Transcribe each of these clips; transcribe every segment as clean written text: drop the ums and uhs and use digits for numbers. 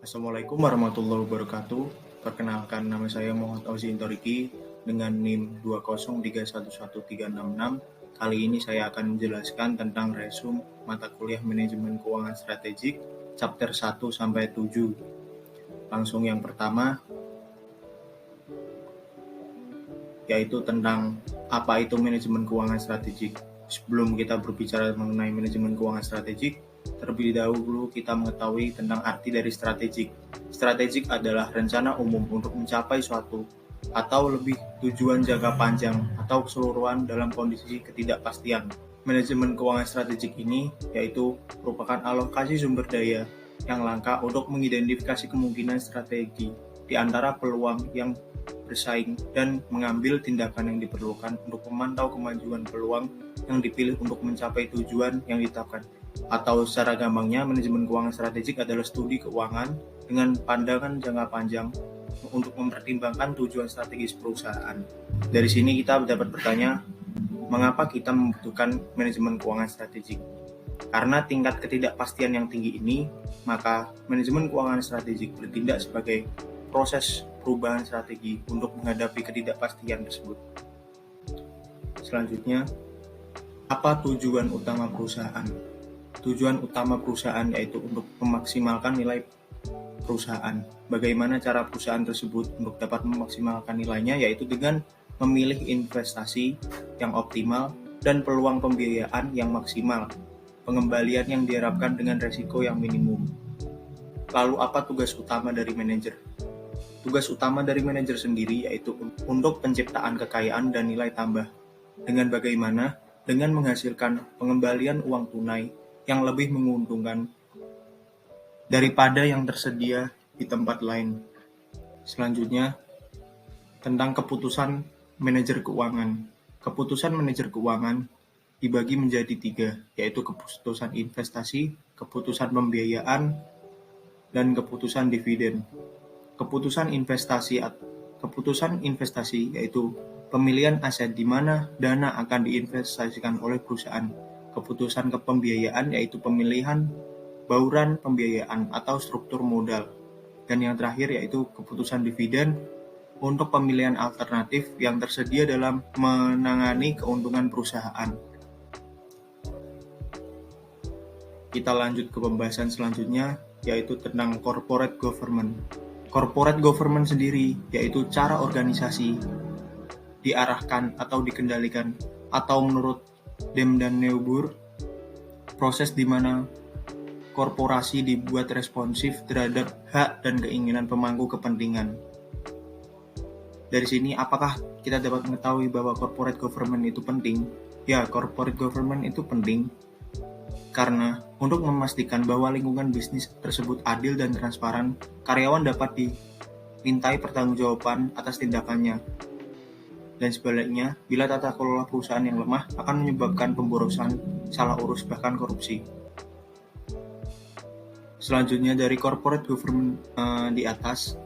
Assalamualaikum warahmatullahi wabarakatuh. Perkenalkan, nama saya Muhammad Auzi Intoriki dengan NIM 203113666. Kali ini saya akan menjelaskan tentang resume mata kuliah Manajemen Keuangan Strategik chapter 1 sampai 7. Langsung yang pertama yaitu tentang apa itu manajemen keuangan strategik. Sebelum kita berbicara mengenai manajemen keuangan strategik, terlebih dahulu kita mengetahui tentang arti dari strategik. Strategik adalah rencana umum untuk mencapai suatu atau lebih tujuan jangka panjang atau keseluruhan dalam kondisi ketidakpastian. Manajemen keuangan strategik ini yaitu merupakan alokasi sumber daya yang langka untuk mengidentifikasi kemungkinan strategi di antara peluang yang bersaing dan mengambil tindakan yang diperlukan untuk memantau kemajuan peluang yang dipilih untuk mencapai tujuan yang ditetapkan. Atau secara gampangnya, manajemen keuangan strategik adalah studi keuangan dengan pandangan jangka panjang untuk mempertimbangkan tujuan strategis perusahaan. Dari sini kita dapat bertanya, mengapa kita membutuhkan manajemen keuangan strategik? Karena tingkat ketidakpastian yang tinggi ini, maka manajemen keuangan strategik bertindak sebagai proses perubahan strategi untuk menghadapi ketidakpastian tersebut. Selanjutnya, apa tujuan utama perusahaan? Tujuan utama perusahaan yaitu untuk memaksimalkan nilai perusahaan. Bagaimana cara perusahaan tersebut untuk dapat memaksimalkan nilainya, yaitu dengan memilih investasi yang optimal dan peluang pembiayaan yang maksimal, pengembalian yang diharapkan dengan resiko yang minimum. Lalu apa tugas utama dari manajer? Tugas utama dari manajer sendiri yaitu untuk penciptaan kekayaan dan nilai tambah. Dengan bagaimana? Dengan menghasilkan pengembalian uang tunai yang lebih menguntungkan daripada yang tersedia di tempat lain. Selanjutnya, tentang keputusan manajer keuangan. Keputusan manajer keuangan dibagi menjadi 3, yaitu keputusan investasi, keputusan pembiayaan, dan keputusan dividen. Keputusan investasi yaitu pemilihan aset di mana dana akan diinvestasikan oleh perusahaan. Keputusan kepembiayaan yaitu pemilihan bauran pembiayaan atau struktur modal. Dan yang terakhir yaitu keputusan dividen untuk pemilihan alternatif yang tersedia dalam menangani keuntungan perusahaan. Kita lanjut ke pembahasan selanjutnya, yaitu tentang corporate government. Corporate government sendiri yaitu cara organisasi diarahkan atau dikendalikan, atau menurut Dem dan Neubauer, proses di mana korporasi dibuat responsif terhadap hak dan keinginan pemangku kepentingan. Dari sini, apakah kita dapat mengetahui bahwa corporate government itu penting? Ya, corporate government itu penting karena untuk memastikan bahwa lingkungan bisnis tersebut adil dan transparan, karyawan dapat dimintai pertanggungjawaban atas tindakannya. Dan sebaliknya, bila tata kelola perusahaan yang lemah akan menyebabkan pemborosan, salah urus, bahkan korupsi. Selanjutnya, dari corporate government di atas,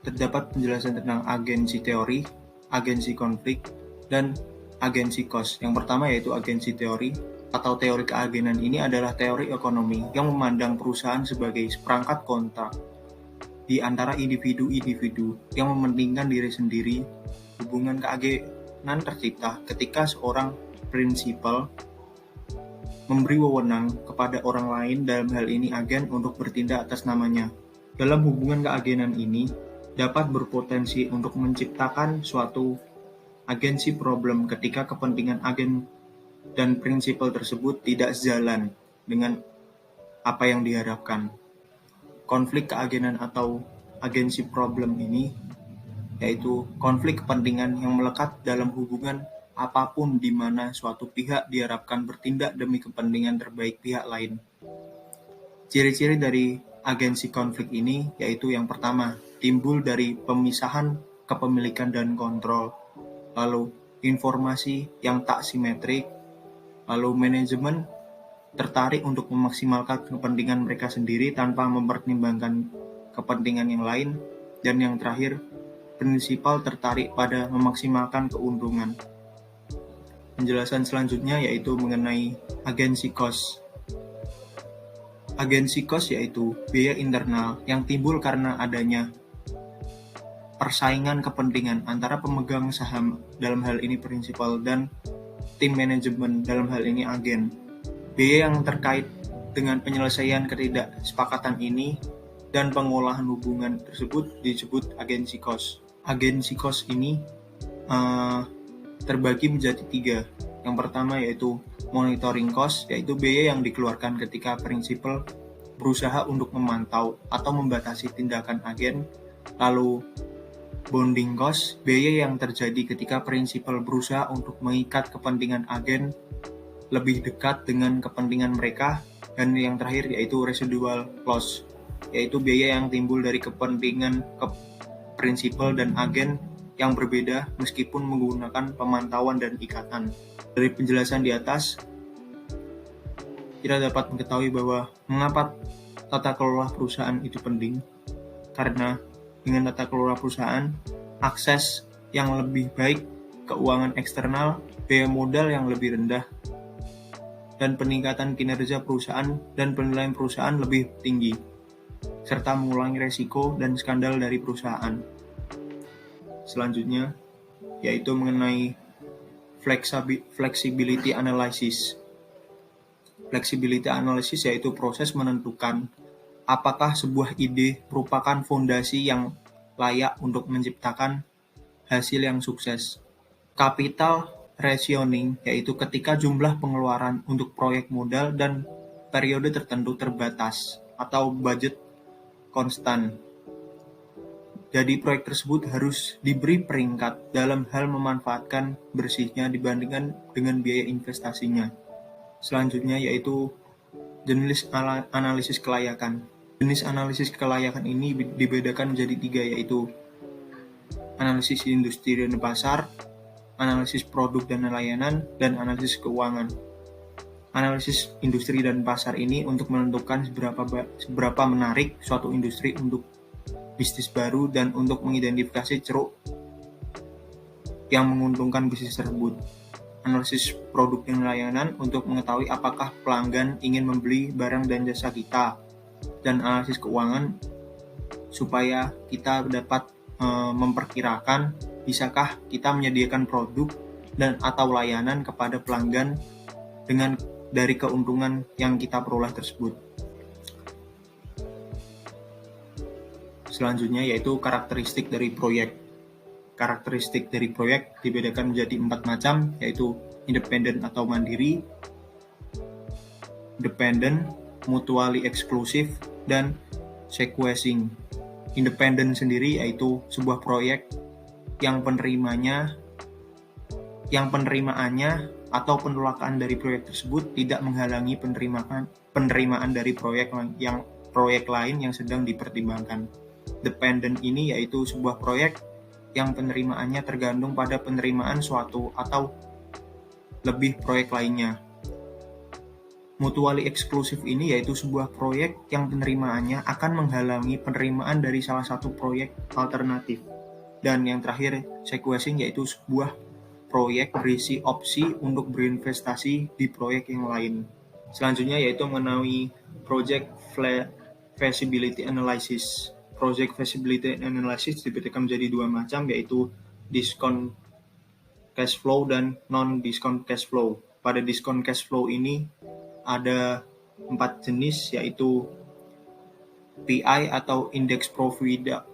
terdapat penjelasan tentang agensi teori, agensi konflik, dan agensi cost. Yang pertama yaitu agensi teori atau teori keagenan. Ini adalah teori ekonomi yang memandang perusahaan sebagai seperangkat kontrak di antara individu-individu yang mementingkan diri sendiri. Hubungan keagenan tercipta ketika seorang prinsipal memberi wewenang kepada orang lain, dalam hal ini agen, untuk bertindak atas namanya. Dalam hubungan keagenan ini dapat berpotensi untuk menciptakan suatu agensi problem ketika kepentingan agen dan prinsipal tersebut tidak sejalan dengan apa yang diharapkan. Konflik keagenan atau agensi problem ini yaitu konflik kepentingan yang melekat dalam hubungan apapun di mana suatu pihak diharapkan bertindak demi kepentingan terbaik pihak lain. Ciri-ciri dari agensi konflik ini yaitu yang pertama, timbul dari pemisahan kepemilikan dan kontrol, lalu informasi yang tak simetrik, lalu manajemen tertarik untuk memaksimalkan kepentingan mereka sendiri tanpa mempertimbangkan kepentingan yang lain, dan yang terakhir, prinsipal tertarik pada memaksimalkan keuntungan. Penjelasan selanjutnya yaitu mengenai agensi cost. Agency cost yaitu biaya internal yang timbul karena adanya persaingan kepentingan antara pemegang saham, dalam hal ini prinsipal, dan tim manajemen, dalam hal ini agen. Biaya yang terkait dengan penyelesaian ketidaksepakatan ini dan pengolahan hubungan tersebut disebut agency cost. Agency cost ini terbagi menjadi 3. Yang pertama yaitu monitoring cost, yaitu biaya yang dikeluarkan ketika prinsipal berusaha untuk memantau atau membatasi tindakan agen. Lalu bonding cost, biaya yang terjadi ketika prinsipal berusaha untuk mengikat kepentingan agen lebih dekat dengan kepentingan mereka. Dan yang terakhir yaitu residual loss, yaitu biaya yang timbul dari kepentingan prinsipal dan agen yang berbeda meskipun menggunakan pemantauan dan ikatan. Dari penjelasan di atas, kita dapat mengetahui bahwa mengapa tata kelola perusahaan itu penting, karena dengan tata kelola perusahaan, akses yang lebih baik, keuangan eksternal, biaya modal yang lebih rendah, dan peningkatan kinerja perusahaan dan penilaian perusahaan lebih tinggi, serta mengurangi resiko dan skandal dari perusahaan. Selanjutnya, yaitu mengenai flexibility analysis. Flexibility analysis yaitu proses menentukan apakah sebuah ide merupakan fondasi yang layak untuk menciptakan hasil yang sukses. Capital rationing yaitu ketika jumlah pengeluaran untuk proyek modal dan periode tertentu terbatas atau budget konstan. Jadi proyek tersebut harus diberi peringkat dalam hal memanfaatkan bersihnya dibandingkan dengan biaya investasinya. Selanjutnya yaitu jenis analisis kelayakan. Jenis analisis kelayakan ini dibedakan menjadi 3, yaitu analisis industri dan pasar, analisis produk dan layanan, dan analisis keuangan. Analisis industri dan pasar ini untuk menentukan seberapa menarik suatu industri untuk bisnis baru dan untuk mengidentifikasi ceruk yang menguntungkan bisnis tersebut. Analisis produk dan layanan untuk mengetahui apakah pelanggan ingin membeli barang dan jasa kita. Dan analisis keuangan supaya kita dapat memperkirakan bisakah kita menyediakan produk dan atau layanan kepada pelanggan dari keuntungan yang kita peroleh tersebut. Selanjutnya yaitu karakteristik dari proyek. Karakteristik dari proyek dibedakan menjadi 4 macam, yaitu independen atau mandiri, dependent, mutually exclusive, dan sequencing. Independen sendiri yaitu sebuah proyek yang penerimaannya atau penolakan dari proyek tersebut tidak menghalangi penerimaan dari proyek lain yang sedang dipertimbangkan. Dependent ini yaitu sebuah proyek yang penerimaannya tergantung pada penerimaan suatu atau lebih proyek lainnya. Mutually exclusive ini yaitu sebuah proyek yang penerimaannya akan menghalangi penerimaan dari salah satu proyek alternatif. Dan yang terakhir, sequencing yaitu sebuah proyek berisi opsi untuk berinvestasi di proyek yang lain. Selanjutnya yaitu mengenai project feasibility analysis. Project feasibility analysis dibedakan menjadi 2 macam, yaitu discount cash flow dan non-discount cash flow. Pada discount cash flow ini ada 4 jenis, yaitu PI atau indeks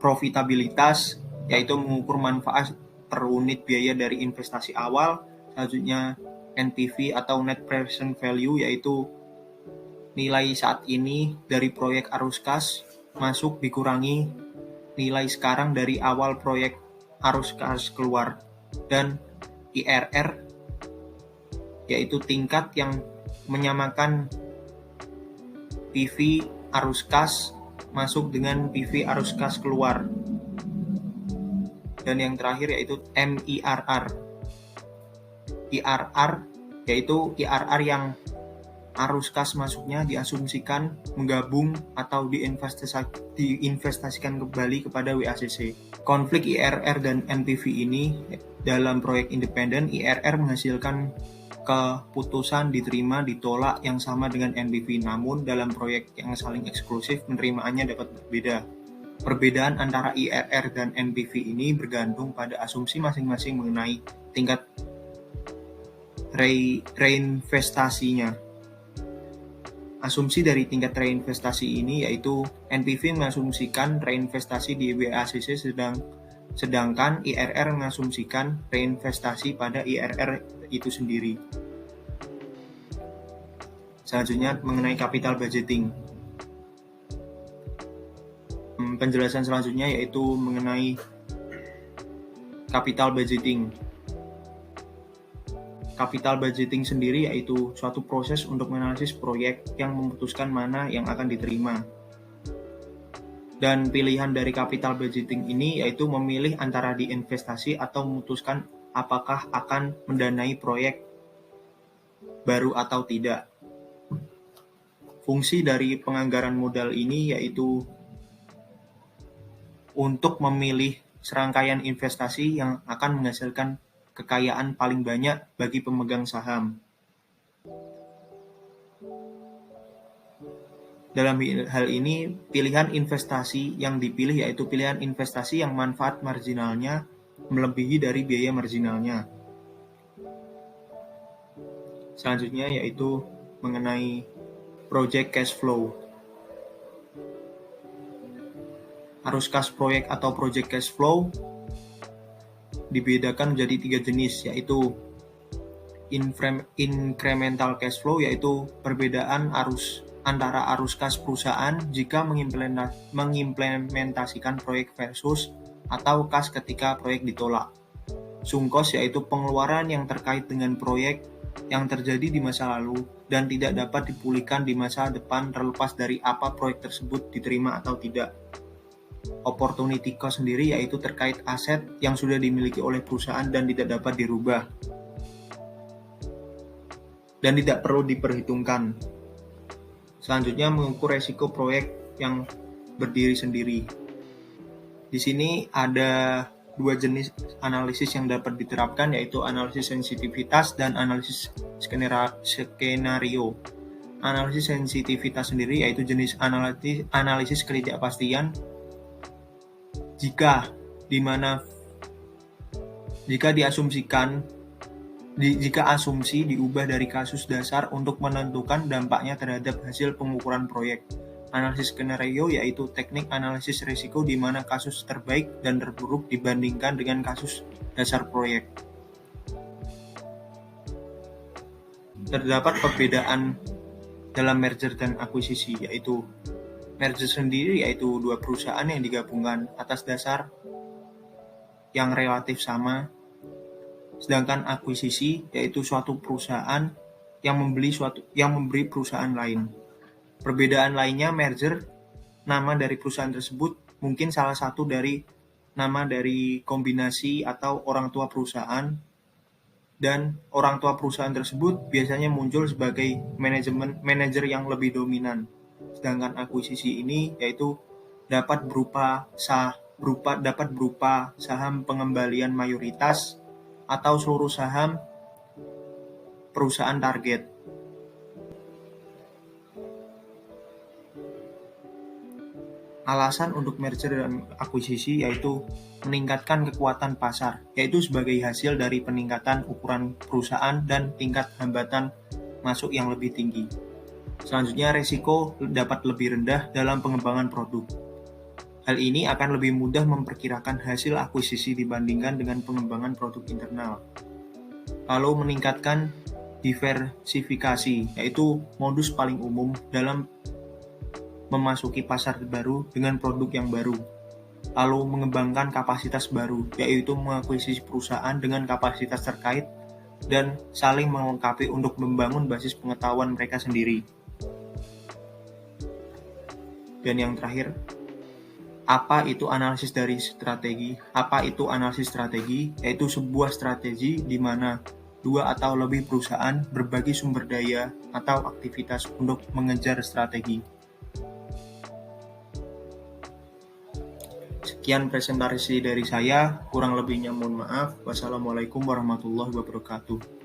profitabilitas, yaitu mengukur manfaat per unit biaya dari investasi awal. Selanjutnya NPV atau net present value, yaitu nilai saat ini dari proyek arus kas masuk dikurangi nilai sekarang dari awal proyek arus kas keluar. Dan IRR yaitu tingkat yang menyamakan PV arus kas masuk dengan PV arus kas keluar. Dan yang terakhir yaitu MIRR. IRR yaitu IRR yang arus kas masuknya diasumsikan menggabung atau diinvestasikan kembali kepada WACC. Konflik IRR dan NPV ini dalam proyek independen, IRR menghasilkan keputusan diterima ditolak yang sama dengan NPV, namun dalam proyek yang saling eksklusif penerimaannya dapat berbeda. Perbedaan antara IRR dan NPV ini bergantung pada asumsi masing-masing mengenai tingkat reinvestasinya. Asumsi dari tingkat reinvestasi ini yaitu NPV mengasumsikan reinvestasi di WACC sedangkan IRR mengasumsikan reinvestasi pada IRR itu sendiri. Selanjutnya mengenai capital budgeting. Penjelasan selanjutnya yaitu mengenai capital budgeting. Capital budgeting sendiri yaitu suatu proses untuk menganalisis proyek yang memutuskan mana yang akan diterima. Dan pilihan dari capital budgeting ini yaitu memilih antara diinvestasi atau memutuskan apakah akan mendanai proyek baru atau tidak. Fungsi dari penganggaran modal ini yaitu untuk memilih serangkaian investasi yang akan menghasilkan kekayaan paling banyak bagi pemegang saham. Dalam hal ini, pilihan investasi yang dipilih yaitu pilihan investasi yang manfaat marginalnya melebihi dari biaya marginalnya. Selanjutnya yaitu mengenai project cash flow. Arus kas proyek atau project cash flow dibedakan menjadi 3 jenis, yaitu incremental cash flow, yaitu perbedaan antara arus kas perusahaan jika mengimplementasikan proyek versus atau kas ketika proyek ditolak. Sunk cost yaitu pengeluaran yang terkait dengan proyek yang terjadi di masa lalu dan tidak dapat dipulihkan di masa depan terlepas dari apa proyek tersebut diterima atau tidak. Opportunity cost sendiri yaitu terkait aset yang sudah dimiliki oleh perusahaan dan tidak dapat dirubah dan tidak perlu diperhitungkan. Selanjutnya mengukur resiko proyek yang berdiri sendiri. Di sini ada 2 jenis analisis yang dapat diterapkan, yaitu analisis sensitivitas dan analisis skenario. Analisis sensitivitas sendiri yaitu jenis analisis ketidakpastian jika asumsi diubah dari kasus dasar untuk menentukan dampaknya terhadap hasil pengukuran proyek. Analisis skenario yaitu teknik analisis risiko di mana kasus terbaik dan terburuk dibandingkan dengan kasus dasar proyek. Terdapat perbedaan dalam merger dan akuisisi, yaitu merger sendiri yaitu 2 perusahaan yang digabungkan atas dasar yang relatif sama. Sedangkan akuisisi yaitu suatu perusahaan yang memberi perusahaan lain. Perbedaan lainnya merger, nama dari perusahaan tersebut mungkin salah satu dari nama dari kombinasi atau orang tua perusahaan, dan orang tua perusahaan tersebut biasanya muncul sebagai manajer yang lebih dominan. Sedangkan akuisisi ini yaitu dapat berupa saham pengembalian mayoritas atau seluruh saham perusahaan target. Alasan untuk merger dan akuisisi yaitu meningkatkan kekuatan pasar, yaitu sebagai hasil dari peningkatan ukuran perusahaan dan tingkat hambatan masuk yang lebih tinggi. Selanjutnya, risiko dapat lebih rendah dalam pengembangan produk. Hal ini akan lebih mudah memperkirakan hasil akuisisi dibandingkan dengan pengembangan produk internal. Lalu meningkatkan diversifikasi, yaitu modus paling umum dalam memasuki pasar baru dengan produk yang baru. Lalu mengembangkan kapasitas baru, yaitu mengakuisisi perusahaan dengan kapasitas terkait dan saling melengkapi untuk membangun basis pengetahuan mereka sendiri. Dan yang terakhir, apa itu analisis dari strategi? Apa itu analisis strategi? Yaitu sebuah strategi di mana 2 atau lebih perusahaan berbagi sumber daya atau aktivitas untuk mengejar strategi. Sekian presentasi dari saya, kurang lebihnya mohon maaf. Wassalamualaikum warahmatullahi wabarakatuh.